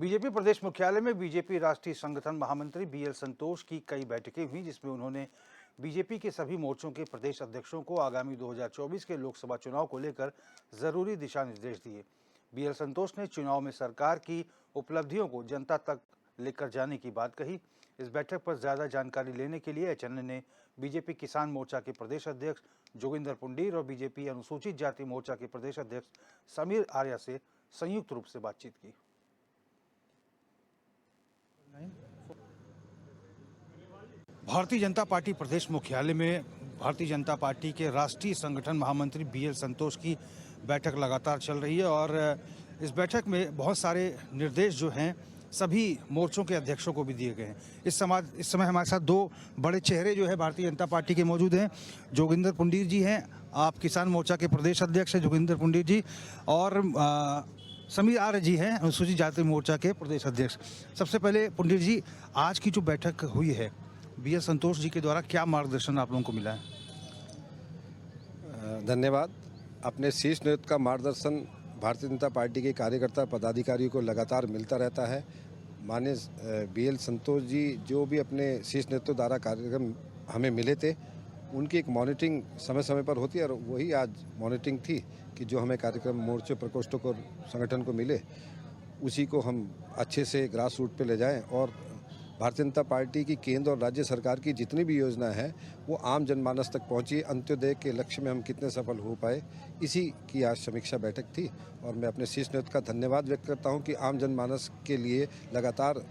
BJP प्रदेश मुख्यालय में BJP राष्ट्रीय संगठन महामंत्री बीएल संतोष की कई बैठकें हुई, जिसमें उन्होंने बीजेपी के सभी मोर्चों के प्रदेश अध्यक्षों को आगामी 2024 के लोकसभा चुनाव को लेकर जरूरी दिशा निर्देश दिए। बीएल संतोष ने चुनाव में सरकार की उपलब्धियों को जनता तक लेकर जाने की बात कही। इस बैठक पर ज्यादा जानकारी लेने के लिए एचएनए ने बीजेपी किसान मोर्चा के प्रदेश अध्यक्ष जोगिंदर पुंडीर और बीजेपी अनुसूचित जाति मोर्चा के प्रदेश अध्यक्ष समीर आर्या से संयुक्त रूप से बातचीत की। भारतीय जनता पार्टी प्रदेश मुख्यालय में भारतीय जनता पार्टी के राष्ट्रीय संगठन महामंत्री बीएल संतोष की बैठक लगातार चल रही है और इस बैठक में बहुत सारे निर्देश जो हैं सभी मोर्चों के अध्यक्षों को भी दिए गए हैं। इस समय हमारे साथ दो बड़े चेहरे जो है भारतीय जनता पार्टी के मौजूद हैं। जोगिंदर पुंडीर जी हैं, आप किसान मोर्चा के प्रदेश अध्यक्ष हैं जोगिंदर पुंडीर जी, और समीर आर्य जी हैं, अनुसूचित जाति मोर्चा के प्रदेश अध्यक्ष। सबसे पहले पुंडीर जी, आज की जो बैठक हुई है बीएल संतोष जी के द्वारा क्या मार्गदर्शन आप लोगों को मिला है? धन्यवाद। अपने शीर्ष नेतृत्व का मार्गदर्शन भारतीय जनता पार्टी के कार्यकर्ता पदाधिकारियों को लगातार मिलता रहता है। माननीय बीएल संतोष जी जो भी अपने शीर्ष नेतृत्व द्वारा कार्यक्रम हमें मिले थे, उनकी एक मॉनिटरिंग समय समय पर होती है और वही आज मॉनिटरिंग थी कि जो हमें कार्यक्रम मोर्चे प्रकोष्ठों को संगठन को मिले उसी को हम अच्छे से ग्रास रूट पे ले जाएं और भारतीय जनता पार्टी की केंद्र और राज्य सरकार की जितनी भी योजना है वो आम जनमानस तक पहुंची। अंत्योदय के लक्ष्य में हम कितने सफल हो पाए, इसी की आज समीक्षा बैठक थी और मैं अपने शीर्ष नेतृत्व का धन्यवाद व्यक्त करता हूं कि आम जनमानस के लिए लगातार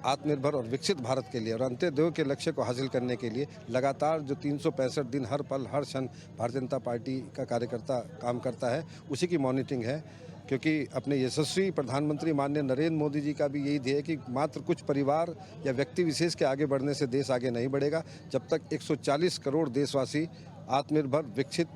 आत्मनिर्भर और विकसित भारत के लिए और अंत्योदय के लक्ष्य को हासिल करने के लिए लगातार जो 365 दिन हर पल हर क्षण भारतीय जनता पार्टी का कार्यकर्ता काम करता है, उसी की मॉनिटरिंग है। क्योंकि अपने यशस्वी प्रधानमंत्री माननीय नरेंद्र मोदी जी का भी यही ध्येय है कि मात्र कुछ परिवार या व्यक्ति विशेष के आगे बढ़ने से देश आगे नहीं बढ़ेगा। जब तक 140 करोड़ देशवासी आत्मनिर्भर विकसित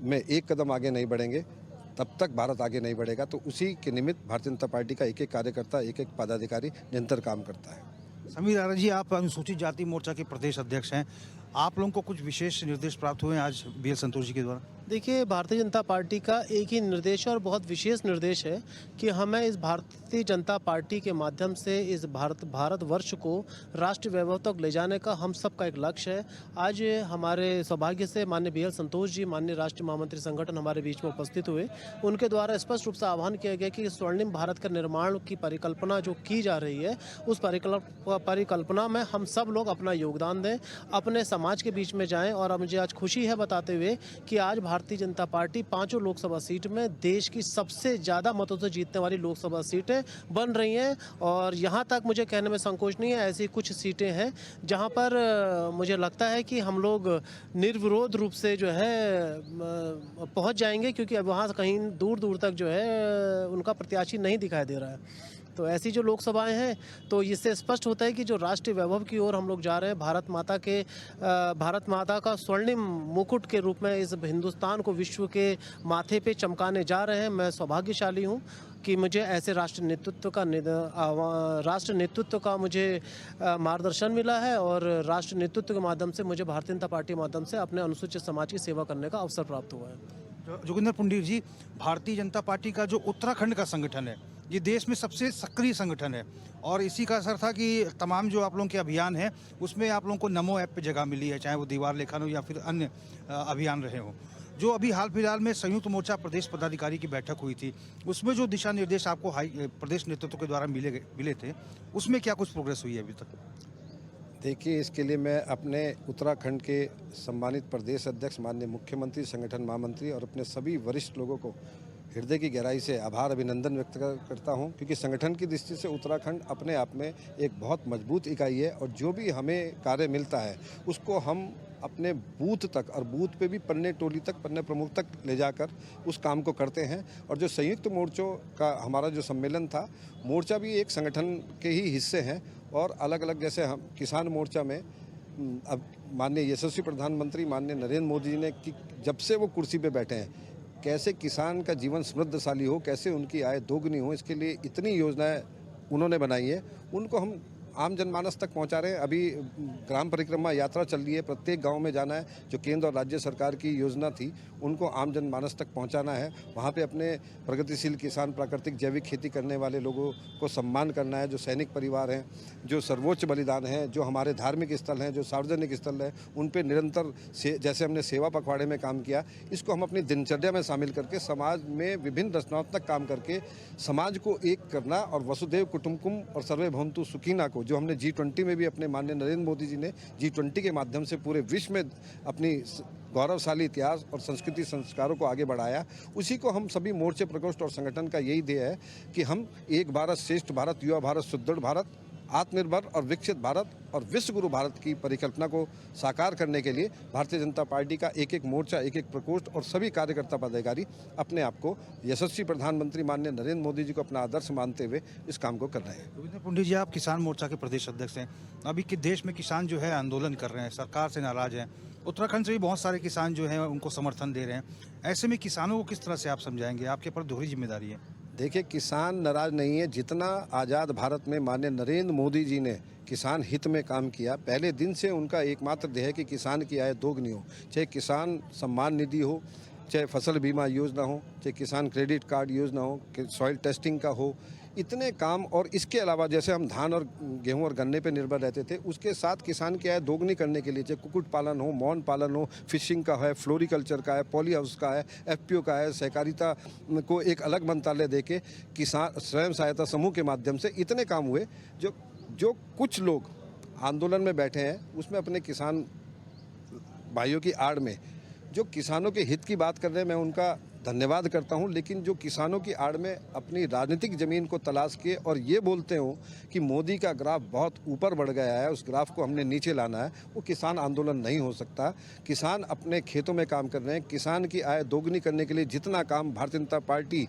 में एक कदम आगे नहीं बढ़ेंगे तब तक भारत आगे नहीं बढ़ेगा। तो उसी के निमित्त भारतीय जनता पार्टी का एक एक कार्यकर्ता एक एक पदाधिकारी निरंतर काम करता है। समीर आर्य जी, आप अनुसूचित जाति मोर्चा के प्रदेश अध्यक्ष हैं, आप लोगों को कुछ विशेष निर्देश प्राप्त हुए हैं आज बीएल संतोष जी के द्वारा? देखिए, भारतीय जनता पार्टी का एक ही निर्देश और बहुत विशेष निर्देश है कि हमें इस भारतीय जनता पार्टी के माध्यम से इस भारतवर्ष को राष्ट्र वैभव तक ले जाने का हम सबका एक लक्ष्य है। आज हमारे सौभाग्य से माननीय बीएल संतोष जी, माननीय राष्ट्रीय महामंत्री संगठन हमारे बीच में उपस्थित हुए। उनके द्वारा स्पष्ट रूप से आह्वान किया गया कि स्वर्णिम भारत का निर्माण की परिकल्पना जो की जा रही है, उस परिकल्पना में हम सब लोग अपना योगदान दें, अपने समाज के बीच में जाएं। और मुझे आज खुशी है बताते हुए कि आज भारतीय जनता पार्टी 5 लोकसभा सीट में देश की सबसे ज़्यादा मतों से जीतने वाली लोकसभा सीटें बन रही हैं। और यहाँ तक मुझे कहने में संकोच नहीं है, ऐसी कुछ सीटें हैं जहाँ पर मुझे लगता है कि हम लोग निर्विरोध रूप से जो है पहुँच जाएंगे, क्योंकि अब वहाँ कहीं दूर दूर तक जो है उनका प्रत्याशी नहीं दिखाई दे रहा है। तो ऐसी जो लोकसभाएं हैं, तो इससे स्पष्ट होता है कि जो राष्ट्रीय वैभव की ओर हम लोग जा रहे हैं, भारत माता का स्वर्णिम मुकुट के रूप में इस हिंदुस्तान को विश्व के माथे पे चमकाने जा रहे हैं। मैं सौभाग्यशाली हूं कि मुझे ऐसे राष्ट्र नेतृत्व का मुझे मार्गदर्शन मिला है और राष्ट्र नेतृत्व के माध्यम से मुझे भारतीय जनता पार्टी के माध्यम से अपने अनुसूचित समाज की सेवा करने का अवसर प्राप्त हुआ है। जोगिंदर पुंडीर जी, भारतीय जनता पार्टी का जो उत्तराखंड का संगठन है, ये देश में सबसे सक्रिय संगठन है और इसी का असर था कि तमाम जो आप लोगों के अभियान हैं उसमें आप लोगों को नमो ऐप पे जगह मिली है, चाहे वो दीवार लेखन हो या फिर अन्य अभियान रहे हों। जो अभी हाल फिलहाल में संयुक्त मोर्चा प्रदेश पदाधिकारी की बैठक हुई थी, उसमें जो दिशा निर्देश आपको प्रदेश नेतृत्व के द्वारा मिले थे, उसमें क्या कुछ प्रोग्रेस हुई है अभी तक? देखिए, इसके लिए मैं अपने उत्तराखंड के सम्मानित प्रदेश अध्यक्ष माननीय मुख्यमंत्री, संगठन महामंत्री और अपने सभी वरिष्ठ लोगों को हृदय की गहराई से आभार अभिनंदन व्यक्त करता हूं, क्योंकि संगठन की दृष्टि से उत्तराखंड अपने आप में एक बहुत मजबूत इकाई है और जो भी हमें कार्य मिलता है उसको हम अपने बूथ तक और बूथ पे भी पन्ने टोली तक, पन्ने प्रमुख तक ले जाकर उस काम को करते हैं। और जो संयुक्त मोर्चों का हमारा जो सम्मेलन था, मोर्चा भी एक संगठन के ही हिस्से हैं और अलग अलग, जैसे हम किसान मोर्चा में अब माननीय यशस्वी प्रधानमंत्री माननीय नरेंद्र मोदी जी ने कि जब से वो कुर्सी पे बैठे हैं, कैसे किसान का जीवन समृद्धशाली हो, कैसे उनकी आय दोगुनी हो, इसके लिए इतनी योजनाएं उन्होंने बनाई है। उनको हम आम जनमानस तक पहुंचा रहे हैं। अभी ग्राम परिक्रमा यात्रा चल रही है, प्रत्येक गांव में जाना है। जो केंद्र और राज्य सरकार की योजना थी उनको आम जनमानस तक पहुंचाना है। वहां पे अपने प्रगतिशील किसान, प्राकृतिक जैविक खेती करने वाले लोगों को सम्मान करना है। जो सैनिक परिवार हैं, जो सर्वोच्च बलिदान हैं, जो हमारे धार्मिक स्थल हैं, जो सार्वजनिक स्थल हैं, उन पे निरंतर जैसे हमने सेवा पखवाड़े में काम किया, इसको हम अपनी दिनचर्या में शामिल करके समाज में विभिन्न रचनात्मक काम करके समाज को एक करना और वसुधैव कुटुंबकम और सर्वे भवन्तु सुखिना को, जो हमने G20 में भी अपने माननीय नरेंद्र मोदी जी ने G20 के माध्यम से पूरे विश्व में अपनी गौरवशाली इतिहास और संस्कृति संस्कारों को आगे बढ़ाया, उसी को हम सभी मोर्चे, प्रकोष्ठ और संगठन का यही ध्येय है कि हम एक भारत श्रेष्ठ भारत, युवा भारत, सुदृढ़ भारत, आत्मनिर्भर और विकसित भारत और विश्व गुरु भारत की परिकल्पना को साकार करने के लिए भारतीय जनता पार्टी का एक एक मोर्चा, एक एक प्रकोष्ठ और सभी कार्यकर्ता पदाधिकारी अपने आप को यशस्वी प्रधानमंत्री माननीय नरेंद्र मोदी जी को अपना आदर्श मानते हुए इस काम को कर रहे हैं। रविंद्र पंडित जी, आप किसान मोर्चा के प्रदेश अध्यक्ष हैं। अभी के देश में किसान जो है आंदोलन कर रहे हैं, सरकार से नाराज हैं। उत्तराखंड से भी बहुत सारे किसान जो हैं उनको समर्थन दे रहे हैं। ऐसे में किसानों को किस तरह से आप समझाएंगे? आपके पर दोहरी जिम्मेदारी है। देखिए, किसान नाराज नहीं है। जितना आज़ाद भारत में माननीय नरेंद्र मोदी जी ने किसान हित में काम किया, पहले दिन से उनका एकमात्र ध्येय है कि किसान की आय दोगुनी हो। चाहे किसान सम्मान निधि हो, चाहे फसल बीमा योजना हो, चाहे किसान क्रेडिट कार्ड योजना हो, सॉइल टेस्टिंग का हो, इतने काम। और इसके अलावा जैसे हम धान और गेहूं और गन्ने पे निर्भर रहते थे, उसके साथ किसान की आय दोगुनी करने के लिए चाहे कुक्कुट पालन हो, मौन पालन हो, फिशिंग का है, फ्लोरिकल्चर का है, पॉली हाउस का है, FPO का है, सहकारिता को एक अलग मंत्रालय देके किसान स्वयं सहायता समूह के माध्यम से इतने काम हुए। जो कुछ लोग आंदोलन में बैठे हैं उसमें अपने किसान भाइयों की आड़ में जो किसानों के हित की बात कर रहे हैं, मैं उनका धन्यवाद करता हूं। लेकिन जो किसानों की आड़ में अपनी राजनीतिक ज़मीन को तलाश के और ये बोलते हो कि मोदी का ग्राफ बहुत ऊपर बढ़ गया है, उस ग्राफ को हमने नीचे लाना है, वो किसान आंदोलन नहीं हो सकता। किसान अपने खेतों में काम कर रहे हैं। किसान की आय दोगुनी करने के लिए जितना काम भारतीय जनता पार्टी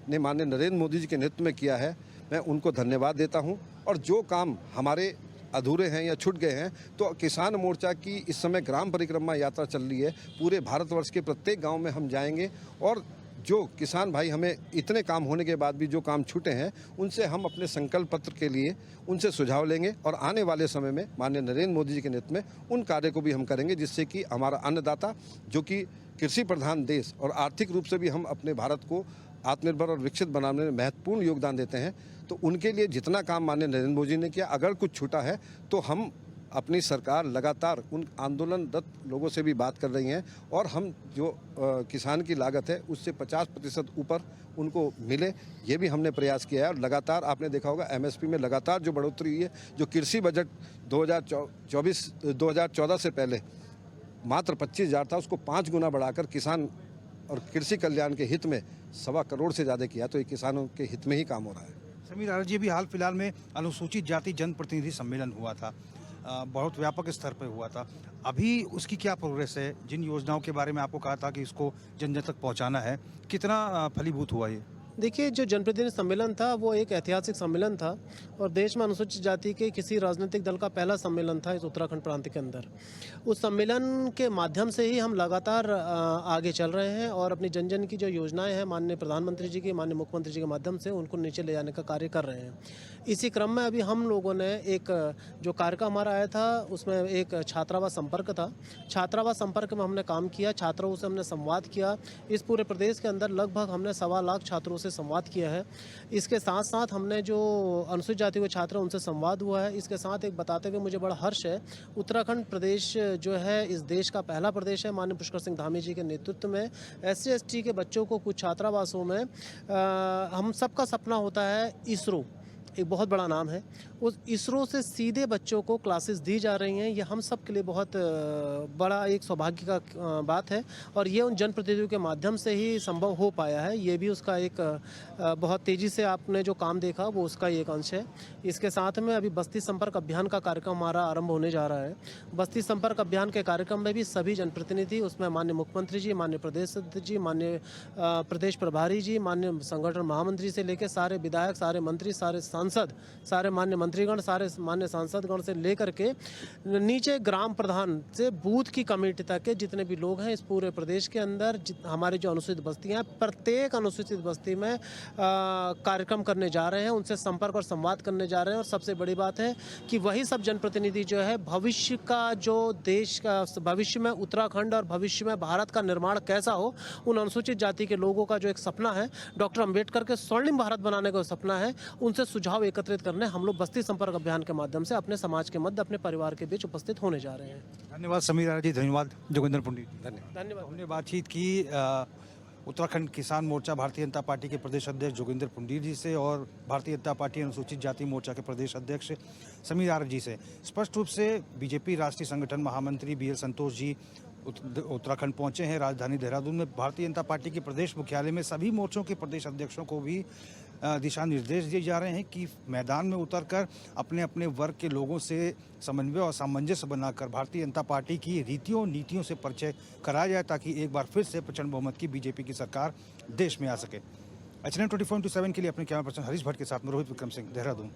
ने माननीय नरेंद्र मोदी जी के नेतृत्व में किया है, मैं उनको धन्यवाद देता हूँ। और जो काम हमारे अधूरे हैं या छूट गए हैं, तो किसान मोर्चा की इस समय ग्राम परिक्रमा यात्रा चल रही है। पूरे भारतवर्ष के प्रत्येक गांव में हम जाएंगे और जो किसान भाई हमें इतने काम होने के बाद भी जो काम छूटे हैं, उनसे हम अपने संकल्प पत्र के लिए उनसे सुझाव लेंगे और आने वाले समय में माननीय नरेंद्र मोदी जी के नेतृत्व में उन कार्य को भी हम करेंगे, जिससे कि हमारा अन्नदाता, जो कि कृषि प्रधान देश और आर्थिक रूप से भी हम अपने भारत को आत्मनिर्भर और विकसित बनाने में महत्वपूर्ण योगदान देते हैं, तो उनके लिए जितना काम माननीय नरेंद्र मोदी ने किया, अगर कुछ छूटा है तो हम अपनी सरकार लगातार उन आंदोलनरत लोगों से भी बात कर रही हैं और हम जो किसान की लागत है उससे 50% ऊपर उनको मिले, ये भी हमने प्रयास किया है। और लगातार आपने देखा होगा MSP में लगातार जो बढ़ोतरी हुई है, जो कृषि बजट 2014 से पहले मात्र 25,000 था, उसको 5 गुना बढ़ाकर किसान और कृषि कल्याण के हित में 1.25 करोड़ से ज़्यादा किया, तो ये किसानों के हित में ही काम हो रहा है। समीर आर्य जी, भी हाल फिलहाल में अनुसूचित जाति जनप्रतिनिधि सम्मेलन हुआ था, बहुत व्यापक स्तर पर हुआ था। अभी उसकी क्या प्रोग्रेस है? जिन योजनाओं के बारे में आपको कहा था कि इसको जन जन तक पहुंचाना है, कितना फलीभूत हुआ ये? देखिए, जो जनप्रतिनिधि सम्मेलन था वो एक ऐतिहासिक सम्मेलन था और देश में अनुसूचित जाति के किसी राजनीतिक दल का पहला सम्मेलन था इस उत्तराखंड प्रांत के अंदर। उस सम्मेलन के माध्यम से ही हम लगातार आगे चल रहे हैं और अपनी जन जन की जो योजनाएं हैं माननीय प्रधानमंत्री जी की, माननीय मुख्यमंत्री जी के माध्यम से उनको नीचे ले जाने का कार्य कर रहे हैं। इसी क्रम में अभी हम लोगों ने एक जो कार्यक्रम हमारा आया था उसमें एक छात्रावास संपर्क था। छात्रावास संपर्क में हमने काम किया, छात्रों से हमने संवाद किया। इस पूरे प्रदेश के अंदर लगभग हमने 1.25 लाख छात्रों से संवाद किया है। इसके साथ साथ हमने जो अनुसूचित जाति के छात्र उनसे संवाद हुआ है। इसके साथ एक बताते हुए मुझे बड़ा हर्ष है, उत्तराखंड प्रदेश जो है इस देश का पहला प्रदेश है माननीय पुष्कर सिंह धामी जी के नेतृत्व में। SC/ST के बच्चों को कुछ छात्रावासों में हम सबका सपना होता है इसरो, एक बहुत बड़ा नाम है, उस इसरो से सीधे बच्चों को क्लासेस दी जा रही हैं। ये हम सब के लिए बहुत बड़ा एक सौभाग्य का बात है और ये उन जनप्रतिनिधियों के माध्यम से ही संभव हो पाया है। ये भी उसका एक बहुत तेज़ी से आपने जो काम देखा वो उसका एक अंश है। इसके साथ में अभी बस्ती संपर्क अभियान का कार्यक्रम हमारा आरंभ होने जा रहा है। बस्ती संपर्क अभियान के कार्यक्रम में भी सभी जनप्रतिनिधि, उसमें माननीय मुख्यमंत्री जी, माननीय प्रदेश अध्यक्ष जी, माननीय प्रदेश प्रभारी जी, माननीय संगठन महामंत्री से लेकर सारे विधायक, सारे मंत्री, सारे सांसद, सारे मान्य मंत्रीगण, सारे मान्य सांसदगण से लेकर के नीचे ग्राम प्रधान से बूथ की कमेटी तक के जितने भी लोग हैं इस पूरे प्रदेश के अंदर, हमारी जो अनुसूचित बस्तियां हैं, प्रत्येक अनुसूचित बस्ती में कार्यक्रम करने जा रहे हैं, उनसे संपर्क और संवाद करने जा रहे हैं। और सबसे बड़ी बात है कि वही सब जनप्रतिनिधि जो है भविष्य का जो देश का भविष्य में उत्तराखंड और भविष्य में भारत का निर्माण कैसा हो, उन अनुसूचित जाति के लोगों का जो एक सपना है, डॉक्टर अंबेडकर के स्वर्णिम भारत बनाने का सपना है, उनसे सुझाव एकत्रित करने हम लोग बस्ती संपर्क अभियान के माध्यम से अपने समाज के मध्य, अपने परिवार के बीच उपस्थित होने जा रहे हैं। धन्यवाद समीर आर्य जी, धन्यवाद जोगिंदर पंडित। धन्यवाद। हमने बातचीत की उत्तराखंड किसान मोर्चा भारतीय जनता पार्टी के प्रदेश अध्यक्ष जोगिंदर पुंडीर जी से और भारतीय जनता पार्टी अनुसूचित जाति मोर्चा के प्रदेश अध्यक्ष समीर आर्य जी से। स्पष्ट रूप से बीजेपी राष्ट्रीय संगठन महामंत्री BL संतोष जी उत्तराखंड पहुंचे हैं, राजधानी देहरादून में भारतीय जनता पार्टी के प्रदेश मुख्यालय में सभी मोर्चों के प्रदेश अध्यक्षों को भी दिशा निर्देश दिए जा रहे हैं कि मैदान में उतरकर अपने अपने वर्ग के लोगों से समन्वय और सामंजस्य बनाकर भारतीय जनता पार्टी की रीतियों नीतियों से परिचय कराया जाए, ताकि एक बार फिर से प्रचंड बहुमत की बीजेपी की सरकार देश में आ सके। HNM 24/7 के लिए अपने कैमरा पर्सन हरीश भट्ट के साथ में रोहित विक्रम सिंह, देहरादून।